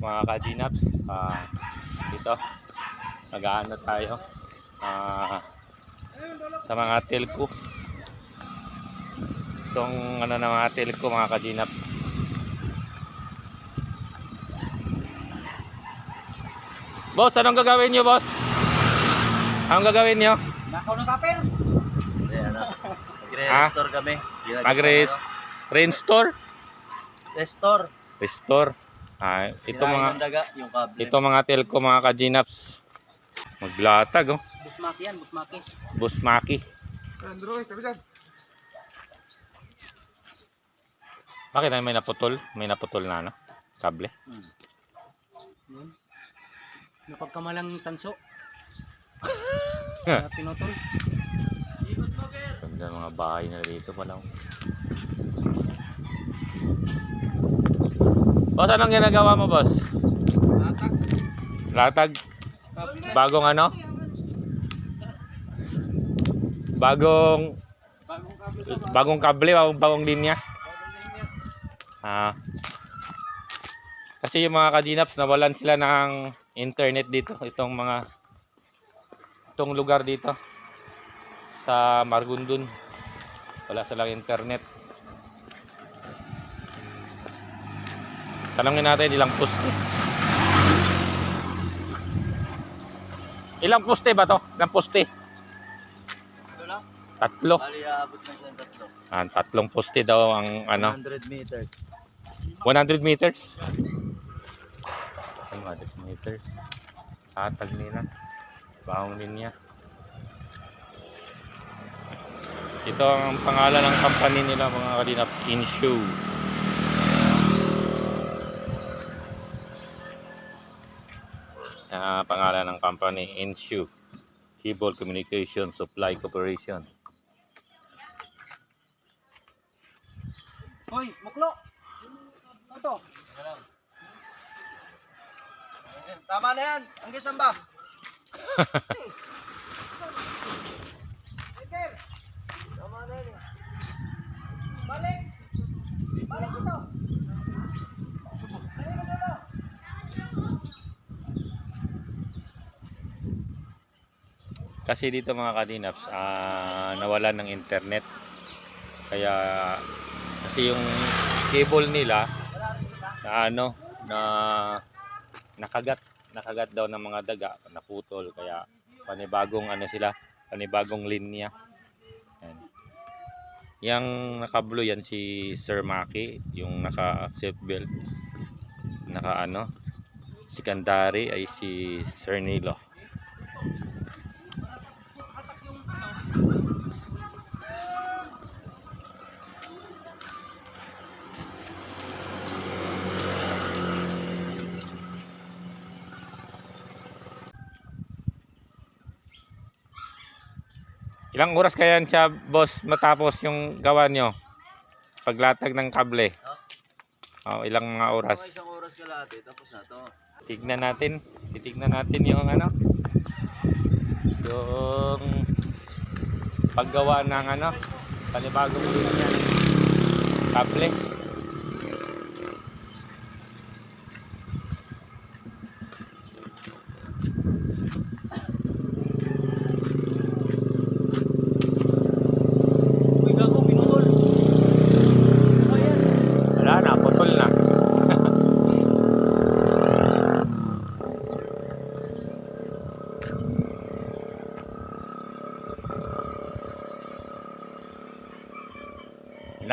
mga ka-Gnaps. Dito nag-aano tayo sa mga telco. Itong ano na mga telco mga ka-Gnaps. Boss, anong gagawin nyo, boss? Anong gagawin nyo? Nakaw ng kapel. Magre-restore kami. Restore? Restore. Restore. Ito mga daga, yung kable. ito mga telco mga ka-Gnaps. Maglatag oh. Busmaki yan, busmaki. Busmaki. Android, tabi dyan. Bakit na may naputol? May naputol na ano? Kable. Yun. Napagkamalang tanso. Pinotol. Ganda mga bahay na dito pala. Boss, anong ginagawa mo, boss? Latag. Latag? Bagong ano? Bagong kable, bagong linya. Kasi yung mga ka-Gnaps nawalan sila ng internet dito, itong lugar dito sa Margundon. Wala silang internet. Tanungin natin ilang poste. Ilang poste ba to? Ilang poste? Ito lang? Tatlo. Bali, aabot na siya ng tatlo. Tatlong poste daw ang ano. 100 meters. 100 meters. 100 meters. Tatag nila. Bahong linya. Ito ang pangalan ng company nila mga ka-Gnaps, Inshow. Pangalan ng company, Inshow Cable Communication Supply Corporation. Hoy, muklo. Ito. Tama na yan. Ang gisang ba? Tama na yan. Balik. Balik ito. Kasi dito mga ka-Gnaps, nawalan ng internet. Kaya kasi yung cable nila na nakagat daw ng mga daga, naputol, kaya panibagong panibagong linya. Yan. Yang naka-blue yan si Sir Maki, yung naka seatbelt, secondary ay si Sir Nilo. Ilang oras kaya siya, boss, matapos yung gawa nyo? Paglatag ng kable. Ilang mga oras? Mga isang oras kalahati, tapos na to. Titignan natin yung yung paggawa ng panibagong linya ng kable. Wala na, putol na.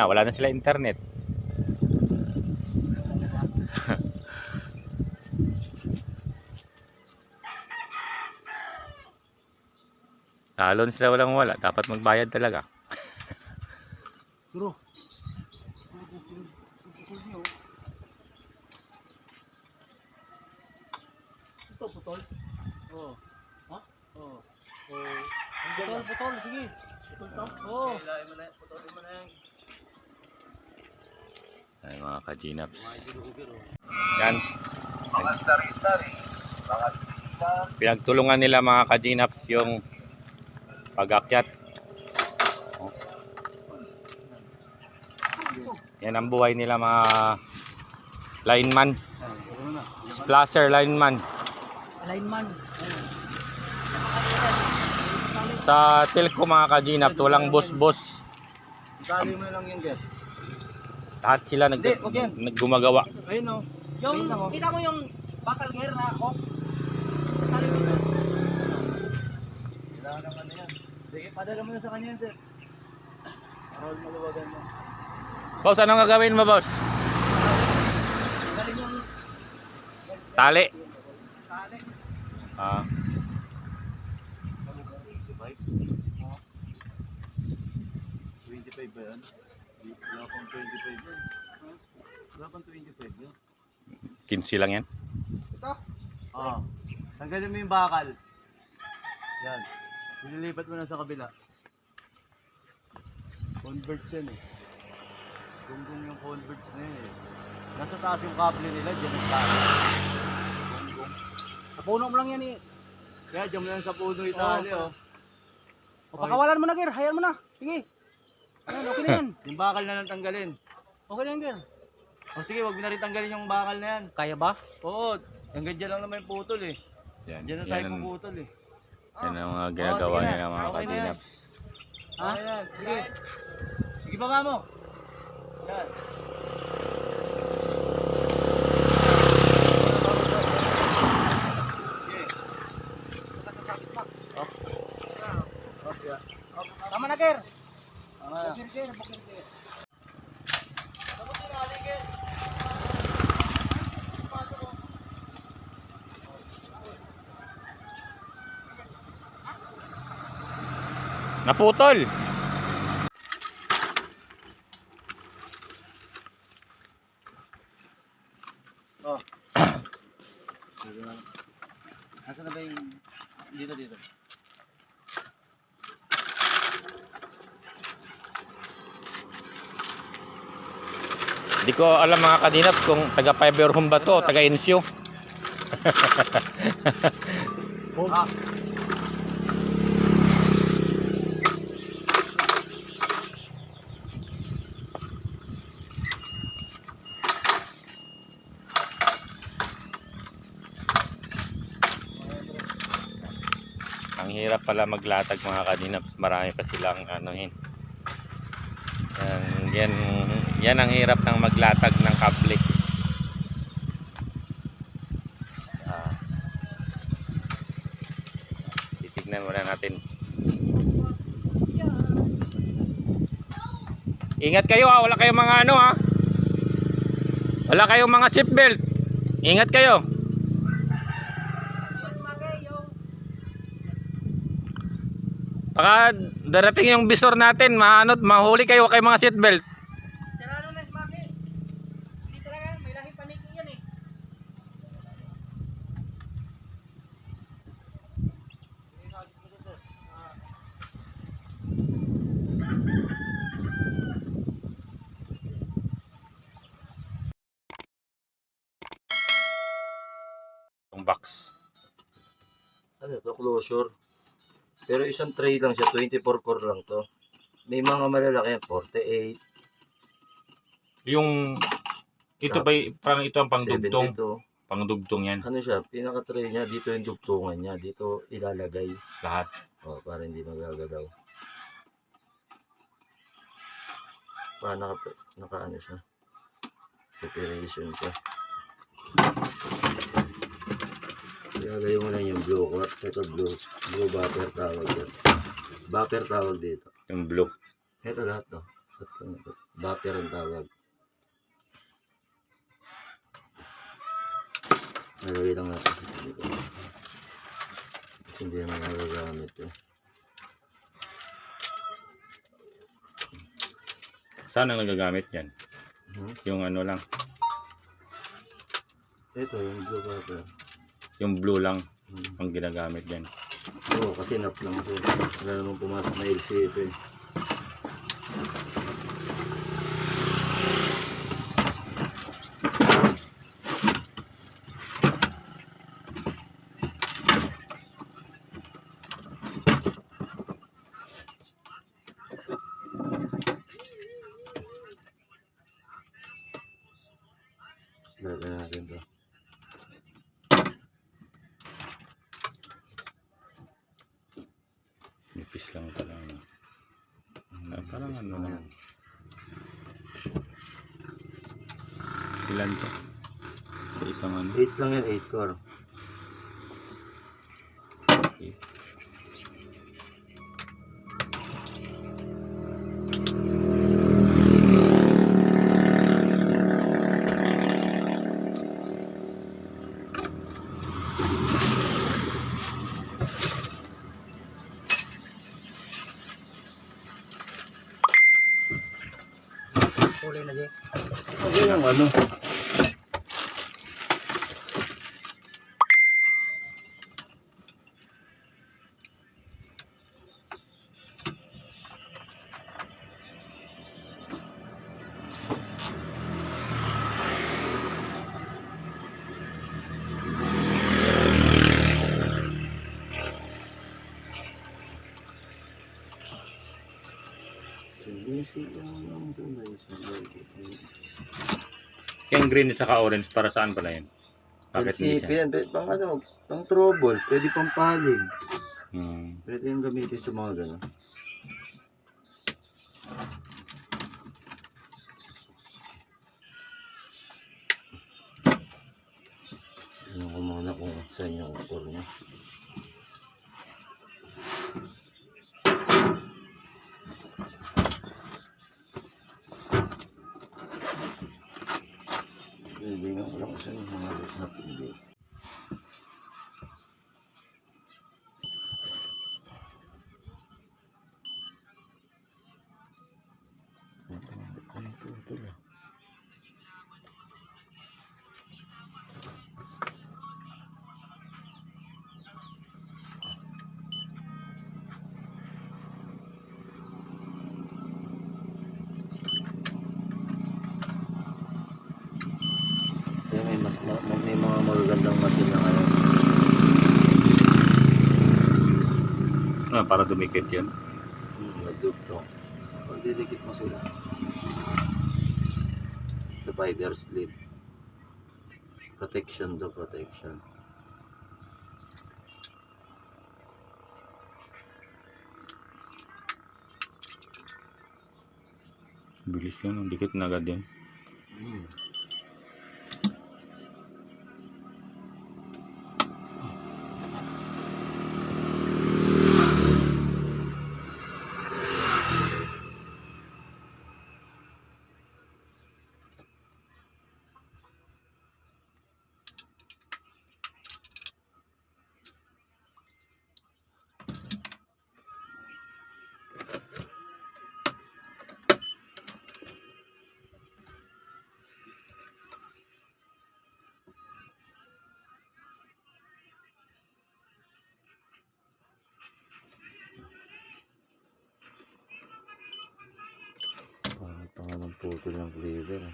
Wala na sila internet. Lalo na sila wala. Dapat magbayad talaga. Bro. Ito putol. Oh. Ha? Oh. Putol, sige. Putol to. Oh. Ilahin mo na yan. Putulin mo na yan. Ay mga ka-Gnaps. Yan. Mga sari-sari. Mga Pinagtulungan nila mga ka-Gnaps yung pag-akyat. Yan ang buhay nila mga lineman. Splasher, lineman. Alignment. Sa telco mga kaginap, walang boss-boss. Dali mo lang yun, Ger. Lahat sila Hindi, wag yan. naggumagawa. Ayun o. Yung, Ayun lang, oh. kita mo yung bakal gear na ako. Sali mo na. Kailangan naman na yan. Sige, padala mo na sa kanya yan, sir. Para maluwagan mo. Boss, anong gagawin mo, boss? Galing yung Tali. sali. Ah, 25 ba yan? Wala pang 25 yan. Wala pang 25 yan. 15 lang yan. Ito. Oo. Tanggalin mo yung bakal. Yan. Nililipat mo na sa kabila. Converts yan eh. Gunggong yung converts na yun eh. Nasa taas yung kable nila, dyan ang bakal. Gunggong. Sa puno mo lang yan eh. Kaya dyan mo lang sa puno itali oh. O, pakawalan mo na gear. Hayaan mo na. Sige. Ayan, okay na yan. Yung bakal na lang tanggalin. Okay na yan gear. O sige, wag mo na rin tanggalin yung bakal na yan. Kaya ba? Oo, hanggang dyan lang naman yung putol eh. Yan, Dyan na tayo puputol eh. yan ang mga ginagawa sige na. nila mga Okay na kaginap. Ha? Okay na, sige. Sige pa nga mo. Yan. Tama na gear. Tama na. Bukir gear, bukir gear. Naputol! Oh. Nasaan na ba yung... Dito. Hindi ko alam mga kadinap kung taga Fiber Home ba to, taga Ensyo. Ah. Ang hirap pala maglatag mga kadinap, marami pa silang anuhin. Yan ang hirap ng maglatag ng kable. Ah. Titignan muna natin. Ingat kayo ha, wala kayong mga ano ha. Wala kayong mga seatbelt. Ingat kayo. Baka darating yung bisor natin, mahuli kayo kay mga seatbelt. Tirano na smaki. Hindi talaga, may lahing paniki yan eh. Yung box. Ano to, closure. Pero isang tray lang siya, 24 core lang to. May mga malalaki, 48, Yung ito ba parang ito ang pangdugtong, 72. pangdugtong yan Ano siya, pinaka-tray niya, dito yung dugtungan niya. Dito ilalagay. lahat. O, para hindi magagalaw. Para naka ano siya. Preparation siya. Ilalagay mo lang yung blue core. Ito blue buffer tawag dito. Buffer tawag dito. Yung blue. Ito lahat to. Buffer ang tawag. Nalagay lang natin. Kasi hindi naman nagagamit eh. Saan ang nagagamit yan? Yung ano lang, Ito yung blue buffer. yung blue lang ang ginagamit yan. Oo, kasi nap lang ito. Wala namang pumasok na LCF eh. Lagyan natin to. Parang ano na na. yan. Ilan to? Sa isang ano. 8 lang yan, 8 core. Okay. Kulay na, Jay. Okay yung ano. Yung green at saka orange para saan pala yun? Bakit hindi LCP siya? yan, pang ano, pang trouble, pwede pang paling. Hmm. Pwede yung gamitin sa mga gano'n. Tignan ko muna kung saan yung core niya. Pwede nga ko lang kung saan yung mga napindi. Kaya may mga magagandang machine na ngayon. Ah, para dumikit yun. Nagdugtong. Pag didikit mo sila. The 5 year sleep. Protection to protection. Bilis yun. Ang dikit na agad yun. Tanga ng putol ng cleaver.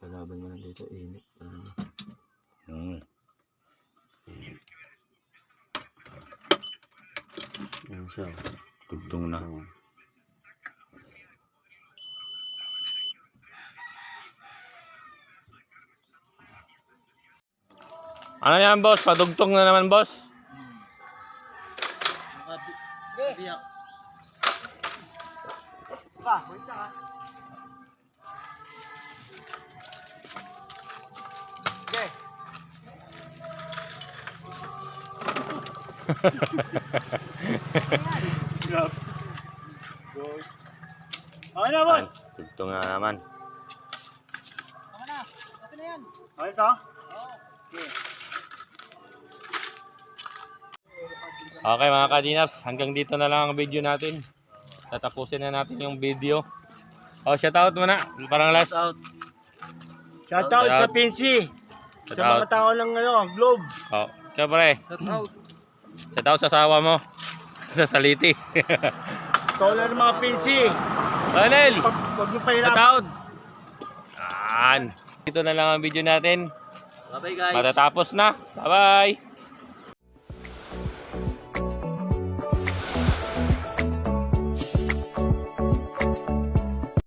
Palaban mo na dito, init. Hmm. Yan siya. Tugtong na. Ano yan, boss? Padugtong na naman, boss. Biyak. Pa, wait ka. Okay. Okay na, boss. Tugtong na naman. Tama na. Ito na yan. Okay ka? Okay mga kadinaps, hanggang dito na lang ang video natin. tatapusin na natin yung video. Oh, shoutout mo na. Parang last. Shoutout sa Pinsi. Sa mga tao ng Globe. Oh, syempre. Shoutout sa asawa mo. Sa Saliti. Tola ng mga Pinsi. Manel, Huwag mo pahirapan. shoutout. Yan. Dito na lang ang video natin. Bye-bye guys. Matatapos na. Bye-bye.